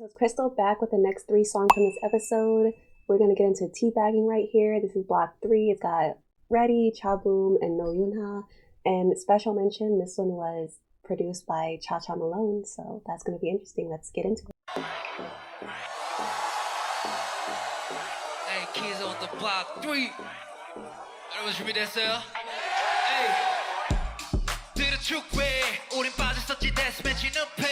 So it's Crystal back with the next 3 songs from this episode. We're going to get into Teabagging right here. This is block 3. It's got Ready, Cha Boom, and No Yoonha. And special mention, this one was produced by Cha Cha Malone, so that's going to be interesting. Let's get into it. Hey, kids on the block 3. 여러분 준비됐어요? Hey. 들은 축구에 우린 빠졌었지 데스매치 늪에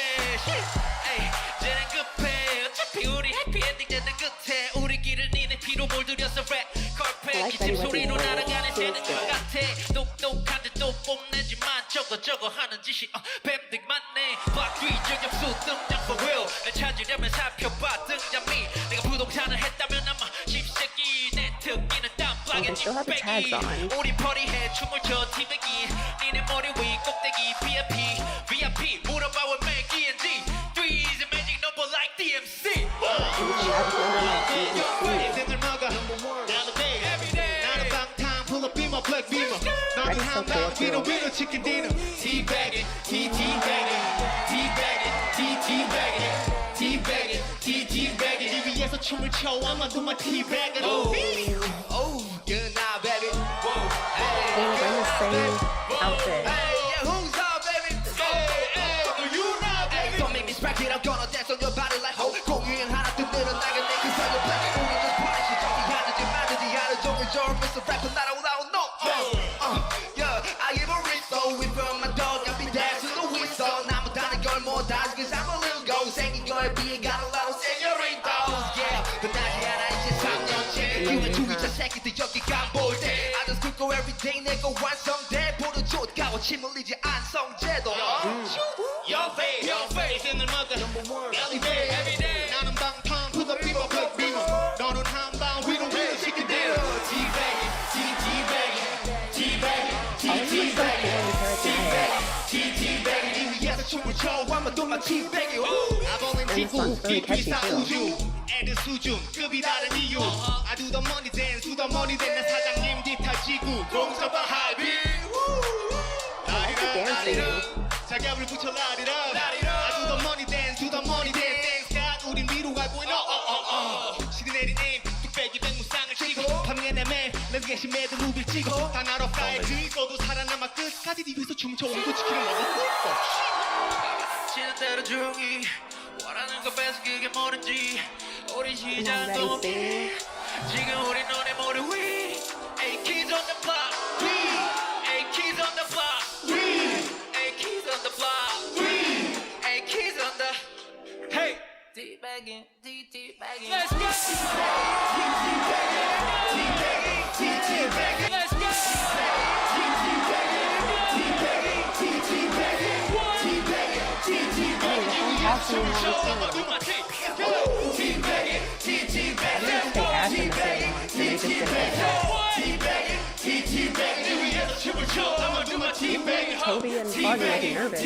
Hey, 쟤는 급해 어차피 우리 해피엔딩 되는 끝에 우리 길을 니네 피로 몰두려서 랩 걸패 기침 소리로 날아가는 쟤는 것 같아 똑똑한 듯도 뽐내지만 저거 하는 짓이 뱀들 많네 block 3 저격수 등장 for real 날 찾으려면 살펴봐 등장미 내가 부동산을 했다면 아마 십세기 내 특기는 땀방에 찌빼기 우리 퍼리해 춤을 춰 티베깅 니네 머리 위 꼭대기 VIP 물어봐 왜 맥이인지 3 is a magic number like DMC 애들 먹어 나는 돼 나는 방탄 pull up in my black beamer 너는 한방 위로 치킨 디너 Teabagging Teabagging 이 위에서 춤을 춰 아마도 my Teabagging Oh good now baby They were in the same outfit. Who's up baby you know baby Don't make me smack it I'm gonna dance on your body like ho 공유행 하나 뜯는 나가 내 그 사이에 black 우리 just party 시작이 하는지 말든지 하는 종일 저런 Mr. Rapper 날아오라오 no yeah I give a rip so we from my dog I be dancing the whistle 나보다는 걸 못하지 cause I'm a little go 생긴 거에 비해 got a lot of senoritos yeah 변하지 않아 이제 3년째 기회 투기자 새끼들 여기 간볼 때 I just could go every day 내가 완성돼 보르줘 가오침 흘리지 안성제도 Your face in the mother every day 나는 방탄 put the people black beamer 너는 한방 위로 치킨 dinner Teabagging 이 위에서 춤을 춰 아마도 my Teabagging 아버님 지구 깊이 우주 애들 수준 급이 다른 이유 I do the money dance to the money dance 내 사장님 뒤탈지구 공서봐 할비 라리라 자격을 붙여 라리라 I do the money dance to the money dance thanks God 우린 위로 가고 있는 시대 내린 aim 뚝배기 백무쌍을 치고 밤에 내매 let's get 매드 무비를 찍고 다 나로 fire 그거도 살아남아 끝까지 네 위에서 춤을 춰 오늘도 치킨을 먹었어 치는 대로 조용히 원하는 거 뺏어 그게 뭐든지 우리 시작도 없게 지금 우리 너네 머리 위 Hey kids on the block Hey kids on the block Hey kids on the block Hey kids on the Hey Teabagging Let's go Teabagging Let's go Toby and Foggy looking nervous.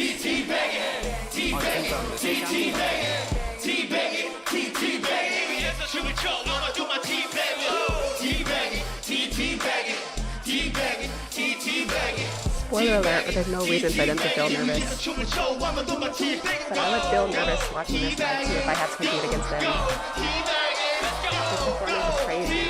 Spoiler alert, but there's no reason for them to feel nervous. But I would feel nervous watching this live too if I had to compete against them. This performance is crazy.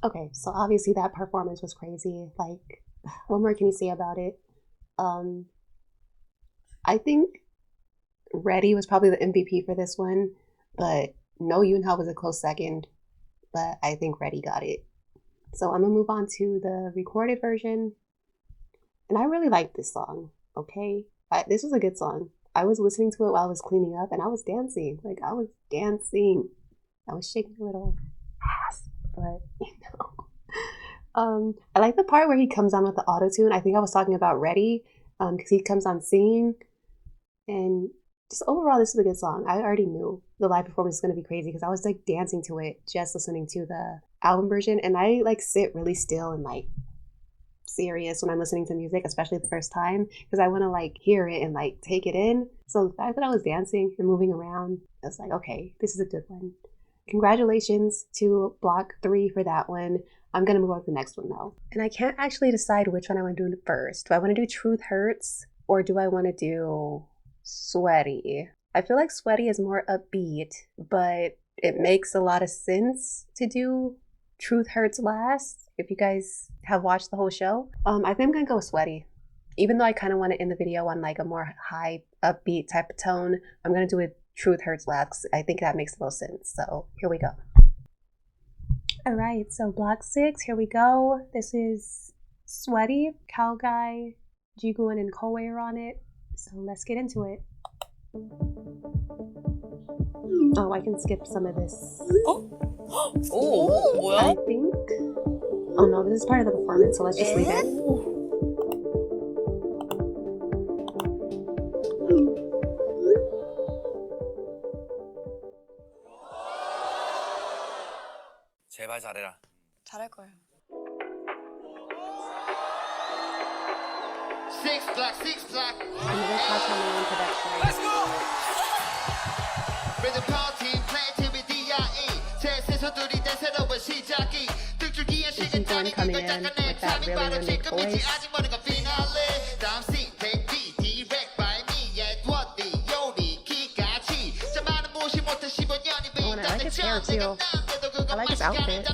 Okay, so obviously that performance was crazy. Like, what more can you say about it? I think Ready was probably the MVP for this one, but No Yoonha was a close second, but I think Ready got it. So I'm gonna move on to the recorded version, and I really like this song. Okay, this was a good song. I was listening to it while I was cleaning up, and I was dancing. Like, I was dancing. I was shaking a little ass, but I like the part where he comes on with the auto-tune. I think I was talking about Ready, because he comes on singing, and just overall, this is a good song. I already knew the live performance was going to be crazy because I was like dancing to it just listening to the album version, and I like sit really still and like serious when I'm listening to music, especially the first time, because I want to like hear it and like take it in. So the fact that I was dancing and moving around, I was like, okay, this is a good one. Congratulations to Block 3 for that one. I'm going to move on to the next one though. And I can't actually decide which one I want to do first. Do I want to do Truth Hurts or do I want to do Sweaty? I feel like Sweaty is more upbeat, but it makes a lot of sense to do Truth Hurts last. If you guys have watched the whole show, I think I'm gonna go Sweaty. Even though I kind of want to end the video on like a more high upbeat type of tone, I'm gonna do it Truth Hurts last. I think that makes a little sense. So here we go. All right, so block 6, here we go. This is Sweaty. Cow Guy, Jiguan, and Koei are on it. So let's get into it. Oh, I can skip some of this. Oh, I think. Oh no, this is part of the performance, so let's just leave it. 제발 잘해라. 잘할 거예요. Six block. Another Tasha Malone production. Let's go. Rhythm party, play to be DIE. 제세서들이 된 새로운 시작이. 등줄기한 시간 Jiguan coming in with that really unique voice. 아직 모르는 건 피날레. 다음 씬 백비 direct by me. 예도어디 요리 기까지. 자 많은 무시 못한 15년이 Oh, and I like his hair too. I like his outfit.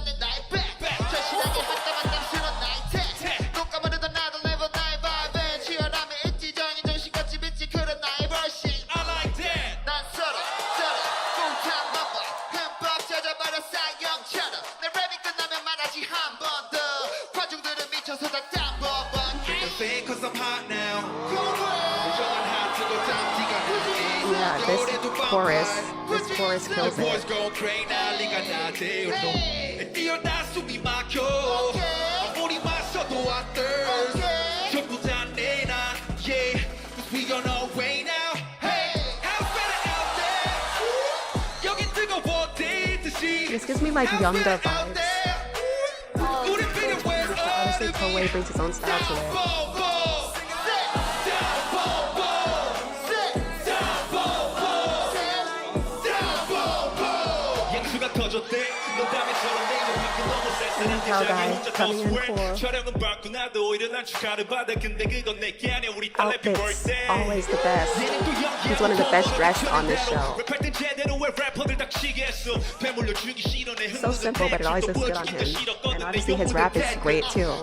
Yeah, this chorus kills it. This gives me like Youngda vibes. Honestly, Koei brings his own style to it. Cow Guy coming in cool. Outfits, always the best. He's one of the best dressed on this show. So simple, but it always looks good on him. And obviously his rap is great too.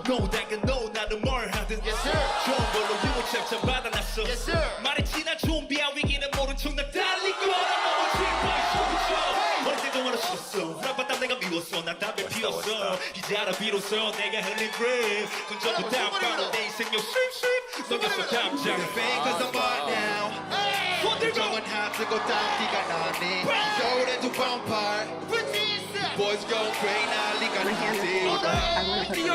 Boys go crazy, My hand is full, but I want to put it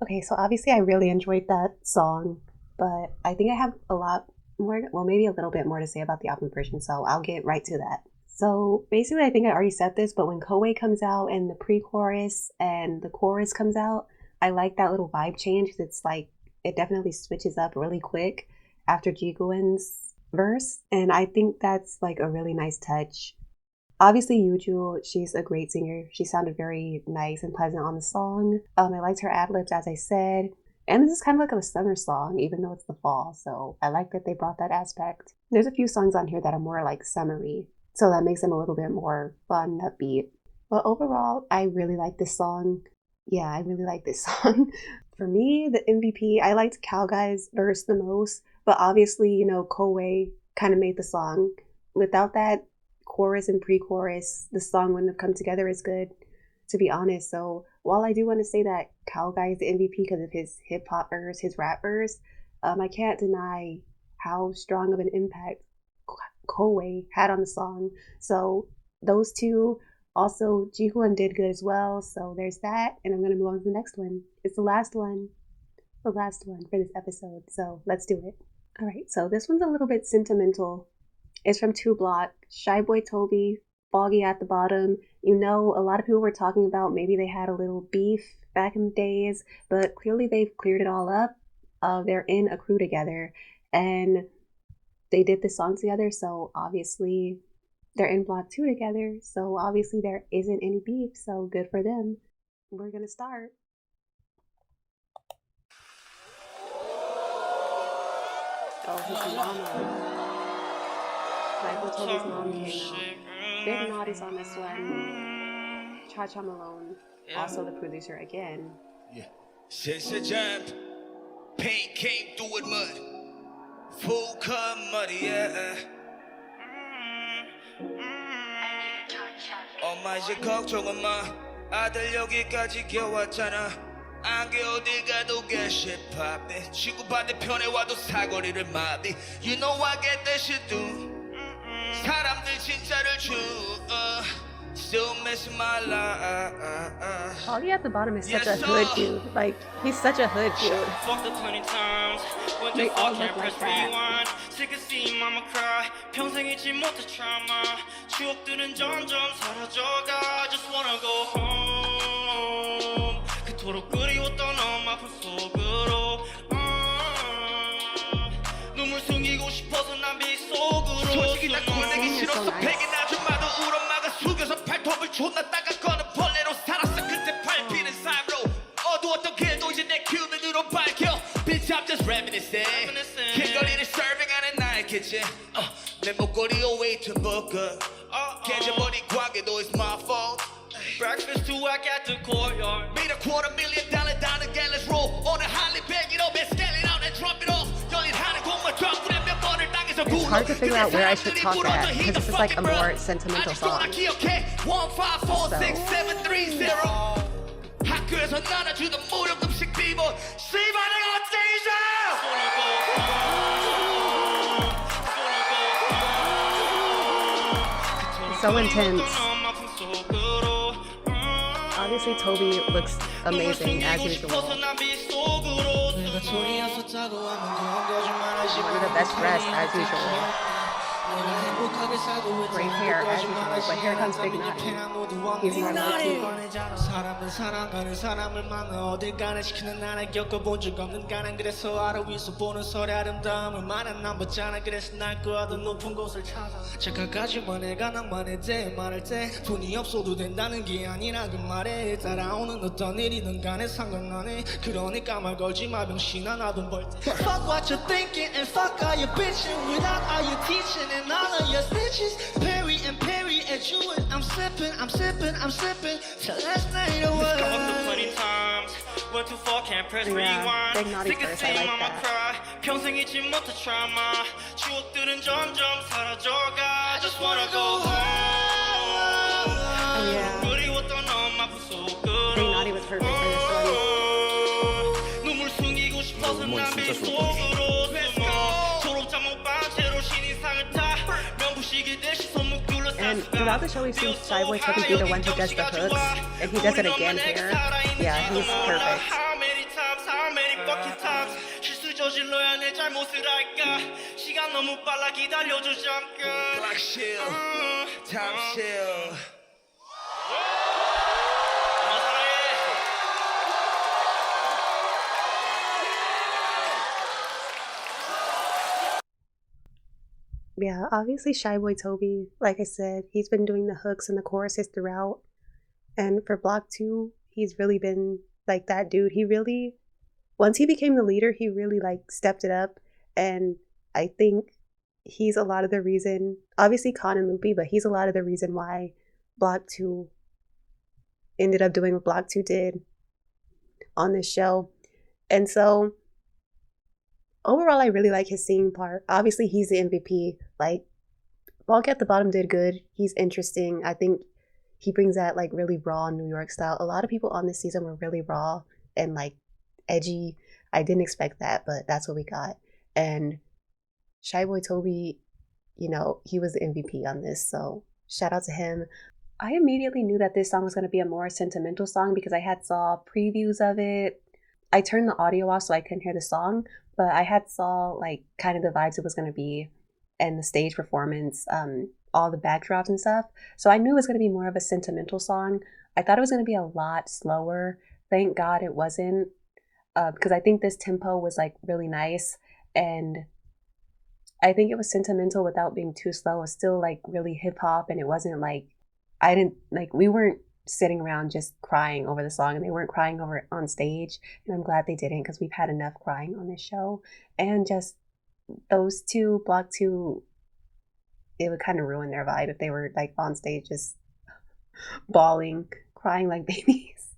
Okay, so obviously I really enjoyed that song, but I think I have a lot more, well, maybe a little bit more to say about the album version, so I'll get right to that. So basically, I think I already said this, but when Koei comes out and the pre-chorus and the chorus comes out, I like that little vibe change 'cause it's like it definitely switches up really quick after Jiguen's verse, and I think that's like a really nice touch. Obviously, Yuju, she's a great singer. She sounded very nice and pleasant on the song. I liked her ad-libs, as I said. And this is kind of like a summer song, even though it's the fall. So I like that they brought that aspect. There's a few songs on here that are more like summery. So that makes them a little bit more fun, upbeat. But overall, I really like this song. Yeah, I really like this song. For me, the MVP, I liked Cal Guy's verse the most. But obviously, you know, Koei kind of made the song. Without that chorus and pre-chorus, the song wouldn't have come together as good, to be honest. So while I do want to say that Cal Guy is the MVP because of his hip-hop verse, his rap verse, I can't deny how strong of an impact Koei had on the song. So those two. Also, Jihoon did good as well, so there's that, and I'm going to move on to the next one. It's the last one for this episode, so let's do it. Alright, so this one's a little bit sentimental. It's from 2 Block, Shy Boy Toby, Foggy at the Bottom. You know, a lot of people were talking about maybe they had a little beef back in the days, but clearly they've cleared it all up. They're in a crew together, and they did this song together, so obviously they're in Block 2 together, so obviously there isn't any beef, so good for them. We're gonna start. Oh, his mama. Michael Toby's mom came out. Big Naughty's on this one. Cha-Cha Malone, also the producer again. Yeah. Since the jump, pain came through with mud. Full cut muddy, yeah. 엄마 이제 걱정은 마 아들 여기까지 겨왔잖아 안개 어딜 가도 get poppin' 지구 반대편에 와도 사거리를 마비 You know I get that shit do 사람들 진짜를 줘 Still missing my life Foggy at the Bottom is such a hood dude. Like, he's such a hood dude. Fucked up 20 times Went They to all fuck look and like press that. rewind Sick of seeing mama cry 평생 잊지 못할 trauma 추억들은 점점 사라져가 Just wanna go home 그토록 그리웠던 엄마 품 속으로 눈물 숨기고 싶어서 난 빗속으로 솔직히 나 꼴내기 싫었어 베개 아줌마도 울 엄마가 숙여서 발톱을 존나 닦아거는 벌레로 살았어 그때 밟히는 삶으로 어두웠던 길도 이제 내 큐면으로 밝혀 Bitch I'm just reminiscing 길거리를 서빙하는 나의 kitchen 내 목걸이 way to book up 깨져버린 관계도 is my fault Breakfast to work at the courtyard Made $250,000 down again let's roll 오늘 할리 백이로 배 scale it out and drop it off 열린 하는 공만 drop 몇 번을 당해서 It's hard to figure out where I should talk at because this is like a more sentimental song. 학교에서 나눠주던 무료 급식 비번 씨발 내가 어떻게 So intense. Obviously, Toby looks amazing as usual. One of the best dressed as usual. Great hair as usual, but here comes Big Naughty. He's more low-key. 사람은 사랑하는 사람을 만나 어딜 가나 시키는 나를 겪어본 적 없는 가난 그래서 아래 위에서 보는 서리 아름다움을 말은 안 봤잖아 그래서 날 거하더 높은 곳을 찾아 착각하지만 내가 낭만에 대해 말할 때 돈이 없어도 된다는 게 아니라 그 말에 따라오는 어떤 일이든 간에 상관 안 해 그러니까 말 걸지 마 병신아 나돈 벌때 Fuck what you're thinking and fuck all you bitching without all you teaching and all of your stitches Perry and Perry at you and I'm sipping till last night it was up 20 times went too far can't press rewind Big Naughty first, I like that. 평생 잊지 못할 trauma 추억들은 점점 사라져가 I just wanna go home Oh yeah. 그리웠던 엄마 품 속으로 Big Naughty was perfect for this one. 눈물 숨기고 싶어서 난 빗속으로 숨어 졸업장못 반 채로 신인상을 타 명부시기 대신 손목 And throughout the show, we've seen Shy Boy Toby be the one who does the hooks, and he does it again here. Yeah, he's perfect. How many fucking times 실수 저질러야 내 잘못을 알까 시간 너무 빨라 기다려줘 잠깐 Clock shield, time shield Yeah, obviously Shy Boy Toby, like I said, he's been doing the hooks and the choruses throughout. And for Block 2, he's really been like that dude. He really, once he became the leader, he really like stepped it up. And I think he's a lot of the reason, obviously Khan and Loopy, but he's a lot of the reason why Block 2 ended up doing what Block 2 did on this show. And so overall, I really like his singing part. Obviously, he's the MVP. Like, Bulk at the Bottom did good. He's interesting. I think he brings that like really raw New York style. A lot of people on this season were really raw and like edgy. I didn't expect that, but that's what we got. And Shy Boy Toby, you know, he was the MVP on this, so shout out to him. I immediately knew that this song was going to be a more sentimental song because I had saw previews of it. I turned the audio off so I couldn't hear the song, but I had saw like kind of the vibes it was going to be and the stage performance, all the backdrops and stuff. So I knew it was going to be more of a sentimental song. I thought it was going to be a lot slower. Thank God it wasn't, because I think this tempo was like really nice, and I think it was sentimental without being too slow. It was still like really hip hop, and it wasn't like I didn't like we weren't sitting around just crying over the song, and they weren't crying over it on stage. And I'm glad they didn't because we've had enough crying on this show. And just those two, Block 2, it would kind of ruin their vibe if they were like on stage just bawling, crying like babies.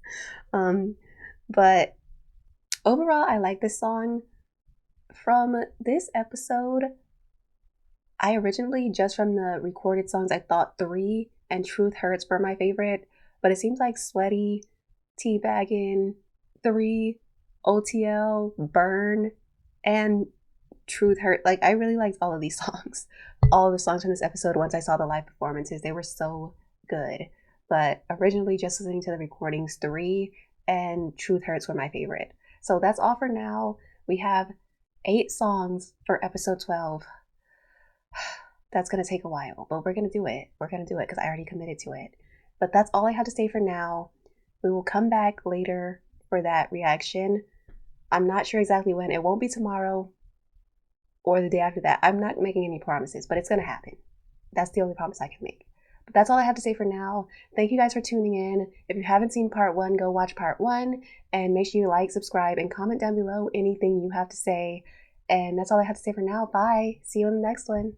But overall, I like this song. From this episode, I originally, just from the recorded songs, I thought 3 and Truth Hurts were my favorite, but it seems like Sweaty, Teabaggin, 3, OTL, Burn, and Truth Hurt. Like, I really liked all of these songs. All of the songs from this episode, once I saw the live performances, they were so good. But originally, just listening to the recordings, 3 and Truth Hurts were my favorite. So that's all for now. We have 8 songs for episode 12. That's going to take a while, but we're going to do it. We're going to do it because I already committed to it. But that's all I have to say for now. We will come back later for that reaction. I'm not sure exactly when. It won't be tomorrow or the day after that. I'm not making any promises, but it's going to happen. That's the only promise I can make. But that's all I have to say for now. Thank you guys for tuning in. If you haven't seen part 1, go watch part 1 and make sure you like, subscribe, and comment down below anything you have to say. And that's all I have to say for now. Bye. See you in the next one.